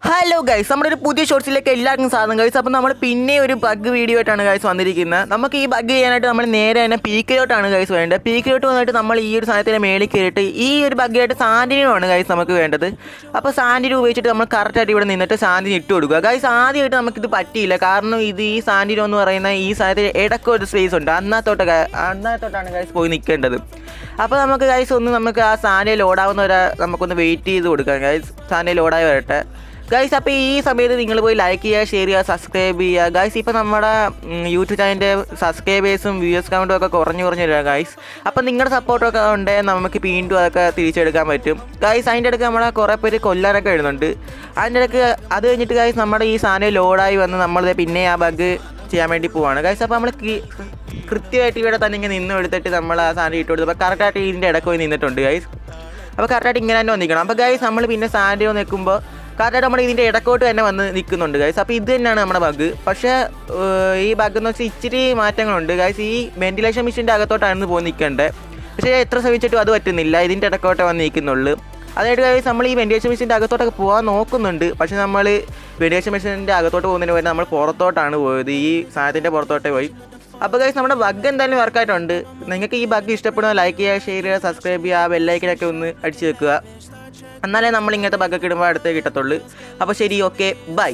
Hello guys, നമ്മുടെ ഒരു പുതിയ ഷോർട്സിലേക്ക് എല്ലാവർക്കും സാധനം ഗൈസ്. അപ്പോൾ നമ്മൾ പിന്നെ ഒരു ബഗ് വീഡിയോ ആയിട്ടാണ് ഗൈസ് വന്നിരിക്കുന്നത്. നമുക്ക് ഈ ബഗ് ചെയ്യാനായിട്ട് നമ്മൾ നേരെ തന്നെ പീക്കിലോട്ടാണ് ഗൈസ് വേണ്ടത്. പീക്കിലോട്ട് വന്നിട്ട് നമ്മൾ ഈ ഒരു സാധനത്തിൻ്റെ മേളിൽ കയറിയിട്ട് ഈ ഒരു ബഗ്ഗായിട്ട് സാൻഡിനുമാണ് ഗൈസ് നമുക്ക് വേണ്ടത്. അപ്പോൾ സാൻഡിന് ഉപയോഗിച്ചിട്ട് നമ്മൾ കറക്റ്റായിട്ട് ഇവിടെ നിന്നിട്ട് സാൻഡിന് ഇട്ട് കൊടുക്കുക ഗൈസ്. ആദ്യമായിട്ട് നമുക്കിത് പറ്റിയില്ല, കാരണം ഈ സാൻഡിനോ എന്ന് പറയുന്ന ഈ സാധനത്തിൽ ഇടയ്ക്കൊരു സ്പേസ് ഉണ്ട്, അന്നത്തോട്ടാണ് ഗൈസ് പോയി നിൽക്കേണ്ടത്. അപ്പോൾ നമുക്ക് ഗൈസ് നമുക്ക് ആ സാൻഡിൽ ലോഡാവുന്നവരെ നമുക്കൊന്ന് വെയിറ്റ് ചെയ്ത് കൊടുക്കാം ഗൈസ്. സാൻഡിൽ ലോഡായി വരട്ടെ ഗൈസ്. അപ്പോൾ ഈ സമയത്ത് നിങ്ങൾ പോയി ലൈക്ക് ചെയ്യുക, ഷെയർ ചെയ്യുക, സബ്സ്ക്രൈബ് ചെയ്യുക ഗൈസ്. ഇപ്പോൾ നമ്മുടെ യൂട്യൂബ് ചാനലിൻ്റെ സബ്സ്ക്രൈബേഴ്സും വ്യൂവേഴ്സ് കൗണ്ടും ഒക്കെ കുറഞ്ഞു വരിക ഗൈസ്. അപ്പോൾ നിങ്ങളുടെ സപ്പോർട്ടൊക്കെ ഉണ്ടെങ്കിൽ നമുക്ക് വീണ്ടും അതൊക്കെ തിരിച്ചെടുക്കാൻ പറ്റും ഗൈസ്. അതിൻ്റെ ഇടയ്ക്ക് നമ്മളെ കുറേ പേര് കൊല്ലാനൊക്കെ എഴുതുന്നുണ്ട്. അതിൻ്റെ ഇടയ്ക്ക് അത് കഴിഞ്ഞിട്ട് ഗൈസ് നമ്മുടെ ഈ സാധനം ലോഡായി വന്ന് നമ്മൾ പിന്നെ ആ ബഗ് ചെയ്യാൻ വേണ്ടി പോവാണ് ഗൈസ്. അപ്പോൾ നമ്മൾ കൃത്യമായിട്ട് ഇവിടെ തന്നെ ഇങ്ങനെ നിന്ന് എടുത്തിട്ട് നമ്മൾ ആ സാധനം ഇട്ട് കൊടുത്തപ്പോൾ കറക്റ്റായിട്ട് ഇതിൻ്റെ ഇടയ്ക്ക് പോയി നിന്നിട്ടുണ്ട് ഗൈസ്. അപ്പോൾ കറക്റ്റായിട്ട് ഇങ്ങനെ തന്നെ വന്നിരിക്കണം. അപ്പോൾ ഗൈസ് നമ്മൾ പിന്നെ സാൻഡിൽ നിൽക്കുമ്പോൾ കറക്റ്റായിട്ട് നമ്മൾ ഇതിൻ്റെ ഇടക്കോട്ട് തന്നെ വന്ന് നിൽക്കുന്നുണ്ട് ഗൈസ്. അപ്പോൾ ഇത് തന്നെയാണ് നമ്മുടെ ബഗ്. പക്ഷേ ഈ ബഗ് എന്ന് വെച്ചാൽ ഇച്ചിരി മാറ്റങ്ങളുണ്ട് ഗൈസ്. ഈ വെൻറ്റിലേഷൻ മെഷീൻ്റെ അകത്തോട്ടാണ് പോയി നിൽക്കേണ്ടത്. പക്ഷേ എത്ര ശ്രമിച്ചിട്ടും അത് പറ്റുന്നില്ല, ഇതിൻ്റെ ഇടക്കോട്ടേ വന്ന് നിൽക്കുന്നുള്ളൂ. അതായത് ഗൈസ് നമ്മൾ ഈ വെൻറ്റിലേഷൻ മെഷീൻ്റെ അകത്തോട്ടൊക്കെ പോകാൻ നോക്കുന്നുണ്ട്. പക്ഷേ നമ്മൾ വെൻറ്റിലേഷൻ മെഷീൻ്റെ അകത്തോട്ട് പോകുന്നതിന് പകരം നമ്മൾ പുറത്തോട്ടാണ് പോയത്, ഈ സാധനത്തിൻ്റെ പുറത്തോട്ടേ പോയി. അപ്പോൾ ഗൈസ് നമ്മുടെ ബഗ് എന്തായാലും വർക്കായിട്ടുണ്ട്. നിങ്ങൾക്ക് ഈ ബഗ് ഇഷ്ടപ്പെടുന്ന ലൈക്ക് ചെയ്യുക, ഷെയർ ചെയ്യുക, സബ്സ്ക്രൈബ് ചെയ്യുക, ആ ബെല്ലൈക്കനൊക്കെ ഒന്ന് അടിച്ച് വെക്കുക. എന്നാലേ നമ്മൾ ഇങ്ങനത്തെ ബഗ്ഗൊക്കെ ഇടുമ്പോൾ അടുത്തേ കിട്ടത്തുള്ളൂ. അപ്പോൾ ശരി, ഓക്കെ, ബൈ.